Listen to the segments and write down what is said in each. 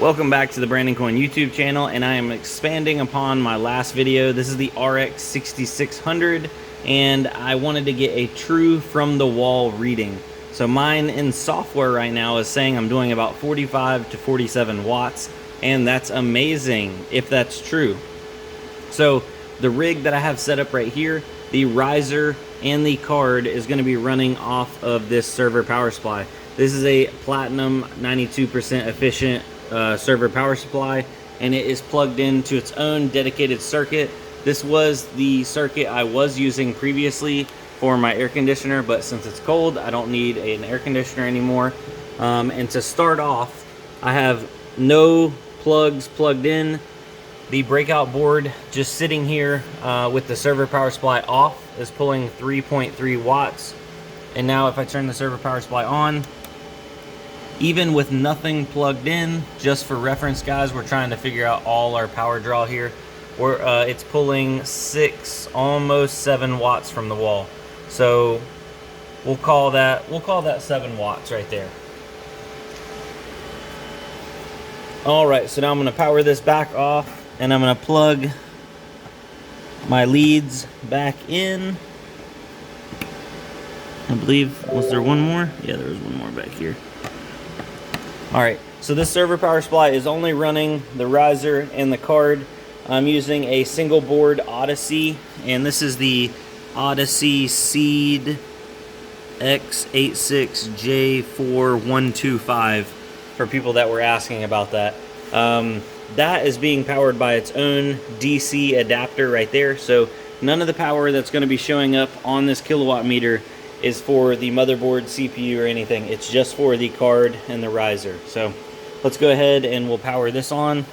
Welcome back to the Brandon Coin YouTube channel, and I am expanding upon my last video. This is the RX6600, and I wanted to get a true from the wall reading. So mine in software right now is saying I'm doing about 45 to 47 watts, and that's amazing if that's true. So the rig that I have set up right here, the riser and the card is going to be running off of this server power supply. This is a platinum 92% efficient server power supply, and it is plugged into its own dedicated circuit. This was the circuit I was using previously for my air conditioner, but since it's cold, I don't need an air conditioner anymore. And to start off, I have no plugs plugged in. The breakout board just sitting here with the server power supply off is pulling 3.3 watts. And now if I turn the server power supply on, even with nothing plugged in, just for reference guys, we're trying to figure out all our power draw here. It's pulling 6, almost 7 watts from the wall. So we'll call that 7 watts right there. All right, so now I'm gonna power this back off, and I'm gonna plug my leads back in. I believe, was there one more? Yeah, there was one more back here. All right, so this server power supply is only running the riser and the card. I'm using a single board Odyssey, and this is the Odyssey Seed X86J4125 for people that were asking about that. That is being powered by its own DC adapter right there. So none of the power that's going to be showing up on this kilowatt meter is for the motherboard, CPU, or anything. It's just for the card and the riser. So let's go ahead and we'll power this on,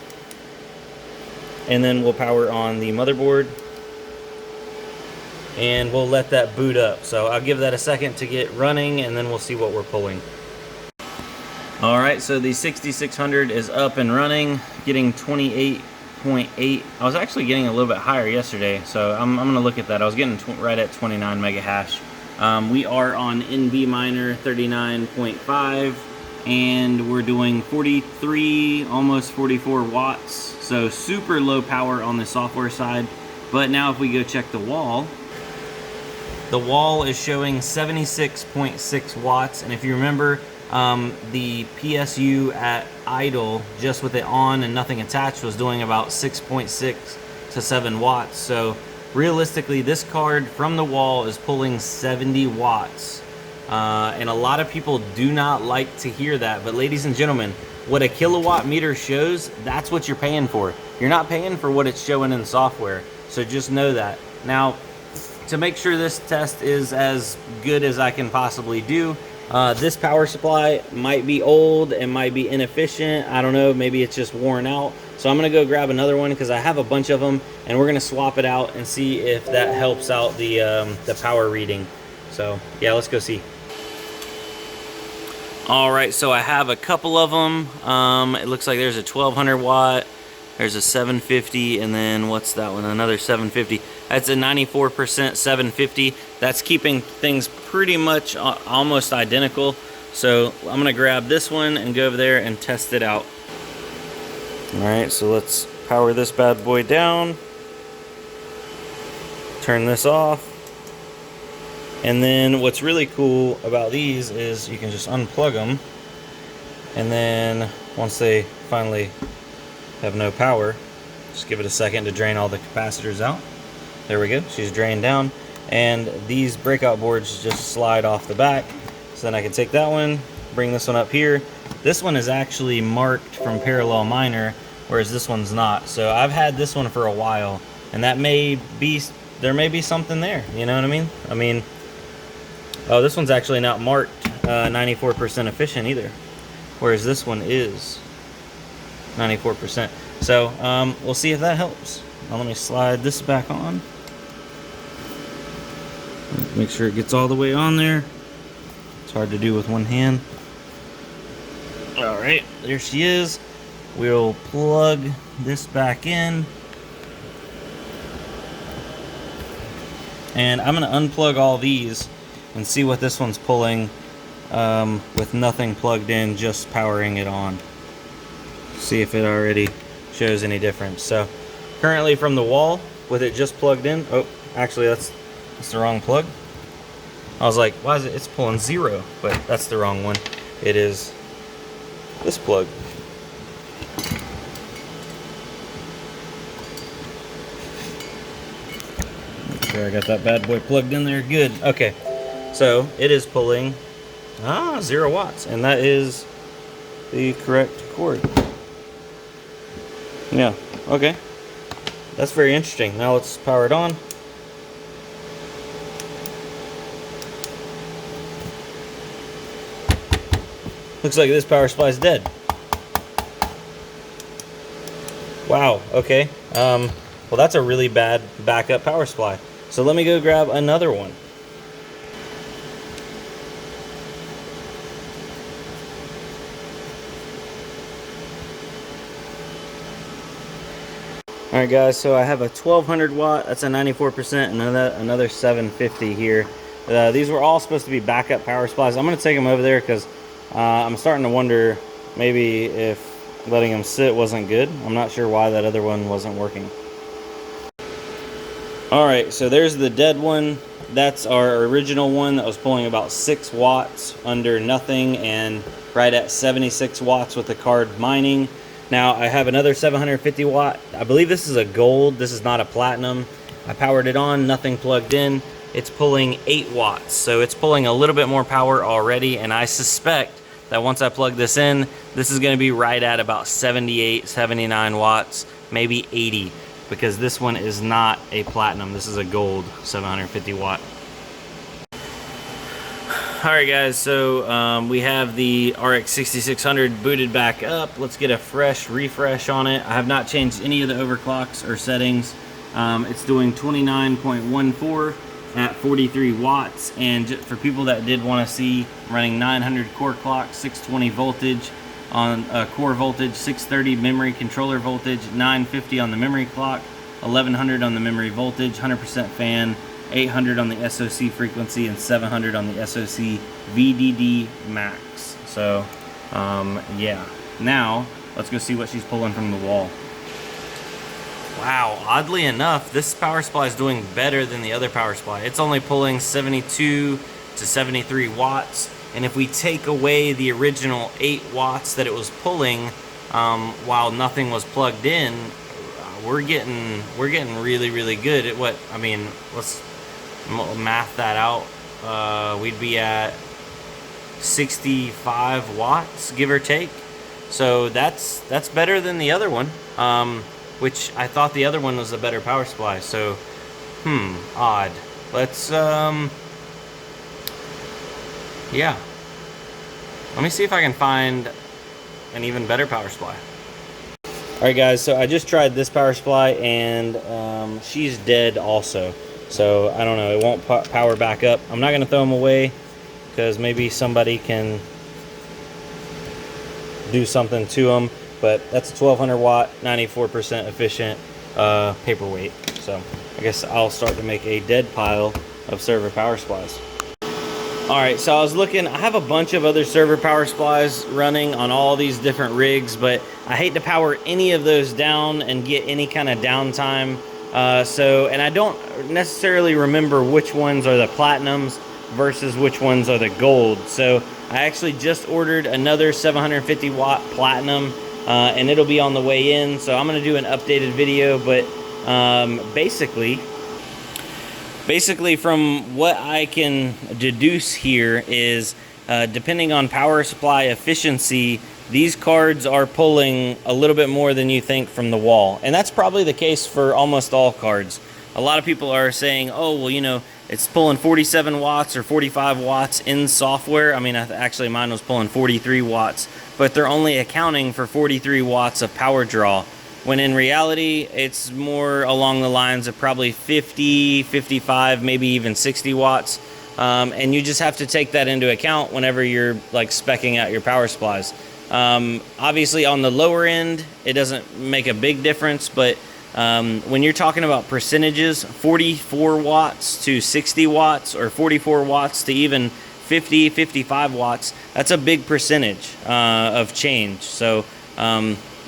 and then we'll power on the motherboard, and we'll let that boot up. So I'll give that a second to get running, and then we'll see what we're pulling. All right, so the 6600 is up and running, getting 28.8. I was actually getting a little bit higher yesterday, so I'm gonna look at that. I was getting right at 29 mega hash. We are on NB Miner 39.5, and we're doing 43, almost 44 watts. So super low power on the software side. But now if we go check the wall is showing 76.6 watts. And if you remember, the PSU at idle, just with it on and nothing attached, was doing about 6.6 to 7 watts. So realistically, this card from the wall is pulling 70 watts. And a lot of people do not like to hear that. But ladies and gentlemen, what a kilowatt meter shows, that's what you're paying for. You're not paying for what it's showing in software. So just know that. Now, to make sure this test is as good as I can possibly do, this power supply might be old and might be inefficient. I don't know, maybe it's just worn out. So I'm gonna go grab another one because I have a bunch of them, and we're gonna swap it out and see if that helps out the power reading. So yeah, let's go see. All right, so I have a couple of them. It looks like there's a 1200 watt, there's a 750, and then what's that one? Another 750. That's a 94% 750. That's keeping things pretty much almost identical. So I'm gonna grab this one and go over there and test it out. All right, so let's power this bad boy down. Turn this off. And then what's really cool about these is you can just unplug them. And then once they finally have no power, just give it a second to drain all the capacitors out. There we go, she's drained down. And these breakout boards just slide off the back. So then I can take that one, bring this one up here. This one is actually marked from Parallel Miner, whereas this one's not. So I've had this one for a while, and that may be, there may be something there, you know what I mean? Oh, this one's actually not marked 94% efficient either, whereas this one is 94%. So we'll see if that helps. Now let me slide this back on. Make sure it gets all the way on there. It's hard to do with one hand. All right, there she is. We'll plug this back in. And I'm gonna unplug all these and see what this one's pulling with nothing plugged in, just powering it on. See if it already shows any difference. So currently from the wall with it just plugged in, oh, actually that's the wrong plug. I was like, why is it, it's pulling 0, but that's the wrong one. It is this plug. Make sure I got that bad boy plugged in there. Good. Okay. So it is pulling 0 watts, and that is the correct cord. Yeah. Okay. That's very interesting. Now let's power it on. Looks like this power supply is dead. Wow, okay. Well, that's a really bad backup power supply. So let me go grab another one. Alright guys, so I have a 1200 watt, that's a 94%, and another 750 here. These were all supposed to be backup power supplies. I'm going to take them over there because I'm starting to wonder maybe if letting them sit wasn't good. I'm not sure why that other one wasn't working. Alright, so there's the dead one. That's our original one that was pulling about 6 watts under nothing and right at 76 watts with the card mining. Now I have another 750 watt. I believe this is a gold. This is not a platinum. I powered it on, nothing plugged in. It's pulling 8 watts. So it's pulling a little bit more power already, and I suspect that once I plug this in, this is gonna be right at about 78, 79 watts, maybe 80, because this one is not a platinum. This is a gold 750 watt. Alright guys, so we have the RX6600 booted back up. Let's get a fresh refresh on it. I have not changed any of the overclocks or settings. It's doing 29.14 at 43 watts, and for people that did want to see, running 900 core clock, 620 voltage on core voltage, 630 memory controller voltage, 950 on the memory clock, 1100 on the memory voltage, 100% fan, 800 on the SoC frequency, and 700 on the SoC VDD max. So yeah, now let's go see what she's pulling from the wall. Wow, oddly enough, this power supply is doing better than the other power supply. It's only pulling 72 to 73 watts, and if we take away the original 8 watts that it was pulling while nothing was plugged in, we're getting really good at what, I mean, let's math that out. We'd be at 65 watts, give or take. So that's better than the other one. Which I thought the other one was a better power supply. So, odd. Let's, yeah. Let me see if I can find an even better power supply. Alright guys, so I just tried this power supply, and she's dead also. So, I don't know, it won't power back up. I'm not going to throw them away, because maybe somebody can do something to them. But that's a 1200 watt, 94% efficient paperweight. So I guess I'll start to make a dead pile of server power supplies. Alright, so I was looking, I have a bunch of other server power supplies running on all these different rigs, but I hate to power any of those down and get any kind of downtime. And I don't necessarily remember which ones are the platinums versus which ones are the gold. So I actually just ordered another 750 watt platinum. And it'll be on the way in, so I'm going to do an updated video, but basically from what I can deduce here is, depending on power supply efficiency, these cards are pulling a little bit more than you think from the wall. And that's probably the case for almost all cards. A lot of people are saying, oh, well, you know, it's pulling 47 watts or 45 watts in software. I mean, actually mine was pulling 43 watts, but they're only accounting for 43 watts of power draw, when in reality, it's more along the lines of probably 50, 55, maybe even 60 watts. And you just have to take that into account whenever you're like speccing out your power supplies. Obviously on the lower end, it doesn't make a big difference, but when you're talking about percentages, 44 watts to 60 watts or 44 watts to even 50, 55 watts, that's a big percentage of change. So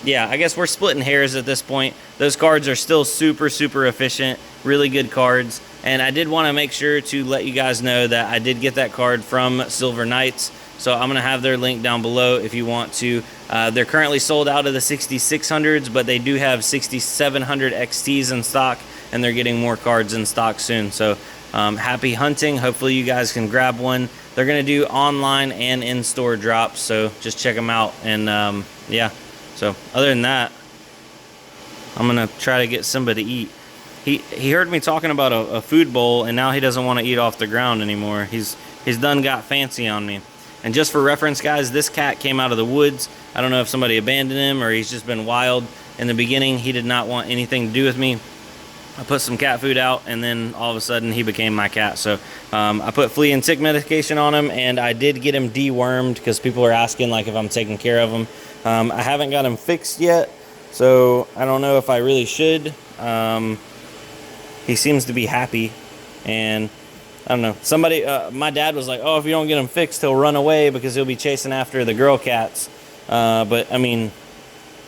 yeah, I guess we're splitting hairs at this point. Those cards are still super, super efficient, really good cards. And I did want to make sure to let you guys know that I did get that card from Silver Knights. So I'm going to have their link down below if you want to. They're currently sold out of the 6600s, but they do have 6700 XTs in stock, and they're getting more cards in stock soon. So happy hunting. Hopefully you guys can grab one. They're going to do online and in-store drops, so just check them out. And yeah, so other than that, I'm going to try to get Simba to eat. He heard me talking about a food bowl, and now he doesn't want to eat off the ground anymore. He's done got fancy on me. And just for reference, guys, this cat came out of the woods. I don't know if somebody abandoned him or he's just been wild. In the beginning, he did not want anything to do with me. I put some cat food out, and then all of a sudden he became my cat. So I put flea and tick medication on him, and I did get him dewormed because people are asking like if I'm taking care of him. I haven't got him fixed yet, so I don't know if I really should. He seems to be happy, and I don't know. Somebody, my dad was like, oh, if you don't get him fixed, he'll run away because he'll be chasing after the girl cats. But I mean,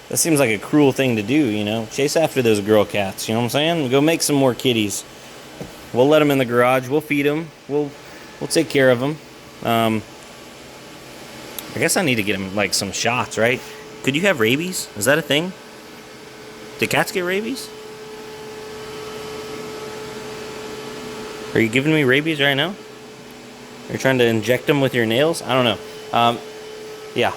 that seems like a cruel thing to do, you know? Chase after those girl cats, you know what I'm saying? Go make some more kitties. We'll let them in the garage. We'll feed them. We'll take care of them. I guess I need to get him like some shots, right? Could you have rabies? Is that a thing? Do cats get rabies? Are you giving me rabies right now? You're trying to inject them with your nails? I don't know. Yeah.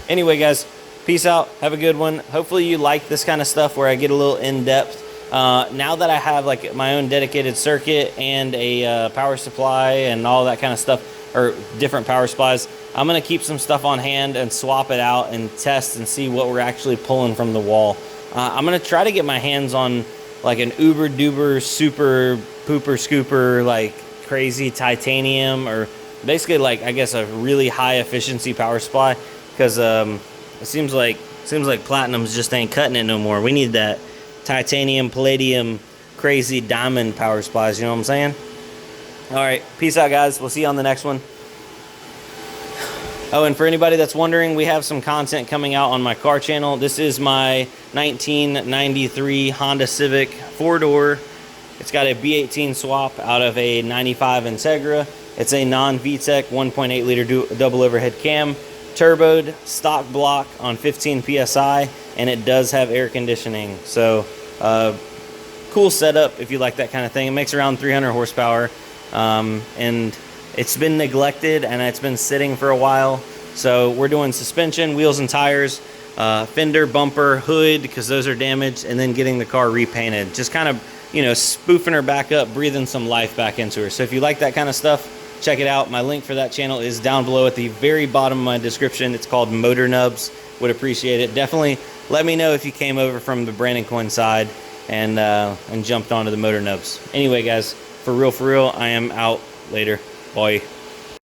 Anyway, guys, peace out. Have a good one. Hopefully you like this kind of stuff where I get a little in-depth. Now that I have like my own dedicated circuit and a power supply and all that kind of stuff, or different power supplies, I'm going to keep some stuff on hand and swap it out and test and see what we're actually pulling from the wall. I'm going to try to get my hands on like an uber duper super pooper scooper, like crazy titanium, or basically like I guess a really high efficiency power supply, because it seems like platinums just ain't cutting it no more. We need that titanium, palladium, crazy diamond power supplies, you know what I'm saying? All right, peace out, guys. We'll see you on the next one. Oh, and for anybody that's wondering, we have some content coming out on my car channel. This is my 1993 Honda Civic 4-door. It's got a B18 swap out of a 95 Integra. It's a non-VTEC 1.8 liter double overhead cam, turboed, stock block on 15 PSI, and it does have air conditioning. So cool setup if you like that kind of thing. It makes around 300 horsepower, and it's been neglected and it's been sitting for a while. So we're doing suspension, wheels and tires, fender, bumper, hood, because those are damaged, and then getting the car repainted. Just kind of, you know, spoofing her back up, breathing some life back into her. So if you like that kind of stuff, check it out. My link for that channel is down below at the very bottom of my description. It's called Motor Nubs. Would appreciate it. Definitely let me know if you came over from the Brandon Coin side and jumped onto the Motor Nubs. Anyway, guys, for real, I am out. Later. Bye.